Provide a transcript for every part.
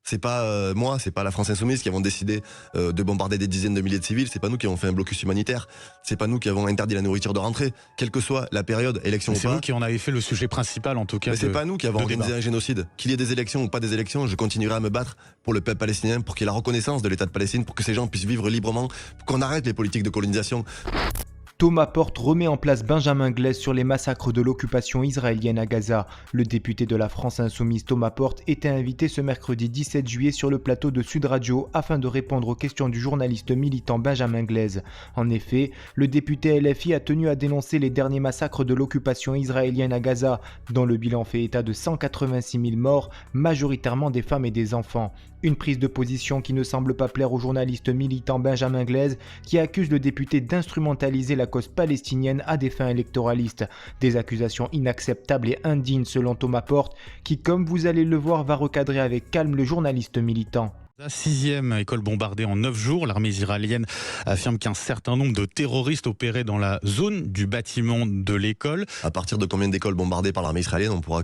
C'est pas moi, c'est pas la France Insoumise qui avons décidé de bombarder des dizaines de milliers de civils, c'est pas nous qui avons fait un blocus humanitaire, c'est pas nous qui avons interdit la nourriture de rentrée, quelle que soit la période, élection ou C'est pas. vous qui en avez fait le sujet principal en tout cas. Mais c'est pas nous qui avons organisé un génocide. Qu'il y ait des élections ou pas des élections, je continuerai à me battre pour le peuple palestinien, pour qu'il y ait la reconnaissance de l'État de Palestine, pour que ces gens puissent vivre librement, pour qu'on arrête les politiques de colonisation. Thomas Porte remet en place Benjamin Glaise sur les massacres de l'occupation israélienne à Gaza. Le député de la France Insoumise Thomas Porte était invité ce mercredi 17 juillet sur le plateau de Sud Radio afin de répondre aux questions du journaliste militant Benjamin Glaise. En effet, le député LFI a tenu à dénoncer les derniers massacres de l'occupation israélienne à Gaza, dont le bilan fait état de 186 000 morts, majoritairement des femmes et des enfants. Une prise de position qui ne semble pas plaire au journaliste militant Benjamin Glaise, qui accuse le député d'instrumentaliser la cause palestinienne à des fins électoralistes. Des accusations inacceptables et indignes selon Thomas Porte, qui, comme vous allez le voir, va recadrer avec calme le journaliste militant. La 6e école bombardée en 9 jours, l'armée israélienne affirme qu'un certain nombre de terroristes opéraient dans la zone du bâtiment de l'école. À partir de combien d'écoles bombardées par l'armée israélienne, on pourra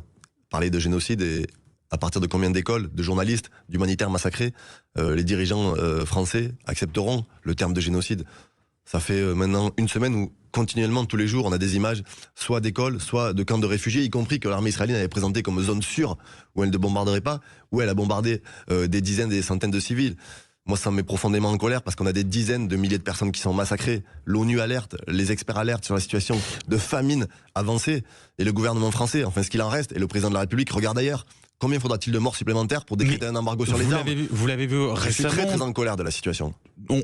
parler de génocide, et à partir de combien d'écoles, de journalistes, d'humanitaires massacrés, les dirigeants français accepteront le terme de génocide. Ça fait maintenant une semaine où continuellement, tous les jours, on a des images soit d'écoles, soit de camps de réfugiés, y compris que l'armée israélienne avait présenté comme zone sûre où elle ne bombarderait pas, où elle a bombardé des dizaines et des centaines de civils. Moi, ça me met profondément en colère parce qu'on a des dizaines de milliers de personnes qui sont massacrées. L'ONU alerte, les experts alertent sur la situation de famine avancée. Et le gouvernement français, enfin ce qu'il en reste, et le président de la République regarde ailleurs. Combien faudra-t-il de morts supplémentaires pour décréter un embargo sur les armes ? Vous l'avez vu récemment. Je suis très en colère de la situation.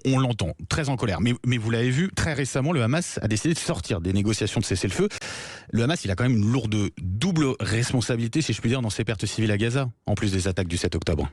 On l'entend, très en colère. Mais vous l'avez vu, très récemment, le Hamas a décidé de sortir des négociations de cessez-le-feu. Le Hamas, il a quand même une lourde double responsabilité, si je puis dire, dans ces pertes civiles à Gaza, en plus des attaques du 7 octobre.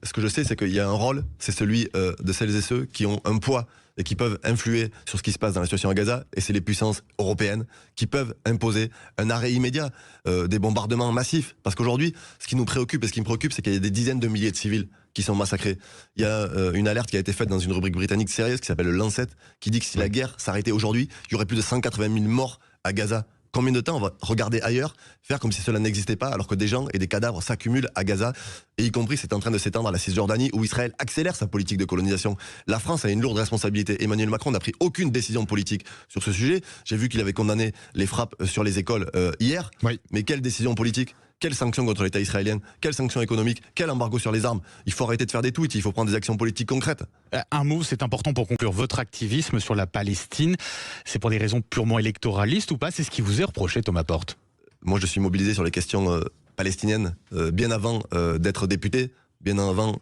Ce que je sais, c'est qu'il y a un rôle, c'est celui de celles et ceux qui ont un poids et qui peuvent influer sur ce qui se passe dans la situation à Gaza, et c'est les puissances européennes qui peuvent imposer un arrêt immédiat des bombardements massifs. Parce qu'aujourd'hui, ce qui nous préoccupe et ce qui me préoccupe, c'est qu'il y a des dizaines de milliers de civils qui sont massacrés. Il y a une alerte qui a été faite dans une rubrique britannique sérieuse qui s'appelle le Lancet, qui dit que si la guerre s'arrêtait aujourd'hui, il y aurait plus de 180 000 morts à Gaza. Combien de temps on va regarder ailleurs, faire comme si cela n'existait pas, alors que des gens et des cadavres s'accumulent à Gaza, et y compris c'est en train de s'étendre à la Cisjordanie, où Israël accélère sa politique de colonisation. La France a une lourde responsabilité. Emmanuel Macron n'a pris aucune décision politique sur ce sujet. J'ai vu qu'il avait condamné les frappes sur les écoles hier, oui. Mais quelle décision politique ? Quelles sanctions contre l'État israélien? Quelles sanctions économiques? Quel embargo sur les armes? Il faut arrêter de faire des tweets, il faut prendre des actions politiques concrètes. Un mot, c'est important pour conclure. Votre activisme sur la Palestine, c'est pour des raisons purement électoralistes ou pas? C'est ce qui vous est reproché, Thomas Porte. Moi, je suis mobilisé sur les questions palestiniennes bien avant d'être député, bien avant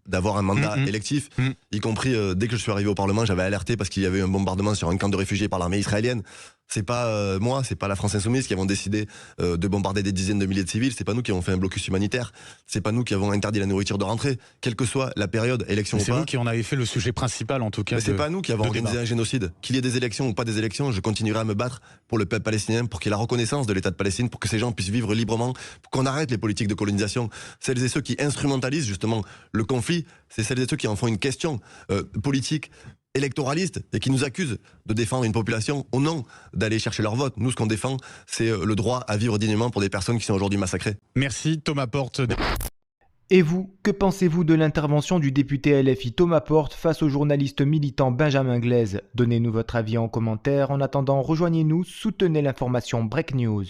d'avoir un mandat électif, y compris dès que je suis arrivé au Parlement, j'avais alerté parce qu'il y avait eu un bombardement sur un camp de réfugiés par l'armée israélienne. C'est pas moi, c'est pas la France Insoumise qui avons décidé de bombarder des dizaines de milliers de civils, c'est pas nous qui avons fait un blocus humanitaire, c'est pas nous qui avons interdit la nourriture de rentrée, quelle que soit la période, élection ou pas. C'est vous qui en avez fait le sujet principal en tout cas. Mais c'est pas nous qui avons organisé un génocide. Qu'il y ait des élections ou pas des élections, je continuerai à me battre pour le peuple palestinien, pour qu'il y ait la reconnaissance de l'État de Palestine, pour que ces gens puissent vivre librement, pour qu'on arrête les politiques de colonisation. Celles et ceux qui instrumentalisent justement le conflit, c'est celles et ceux qui en font une question politique, électoralistes, et qui nous accusent de défendre une population au nom d'aller chercher leur vote. Nous, ce qu'on défend, c'est le droit à vivre dignement pour des personnes qui sont aujourd'hui massacrées. Merci Thomas Porte. Et vous, que pensez-vous de l'intervention du député LFI Thomas Porte face au journaliste militant Benjamin Glaise? Donnez-nous votre avis en commentaire. En attendant, rejoignez-nous, soutenez l'information Break News.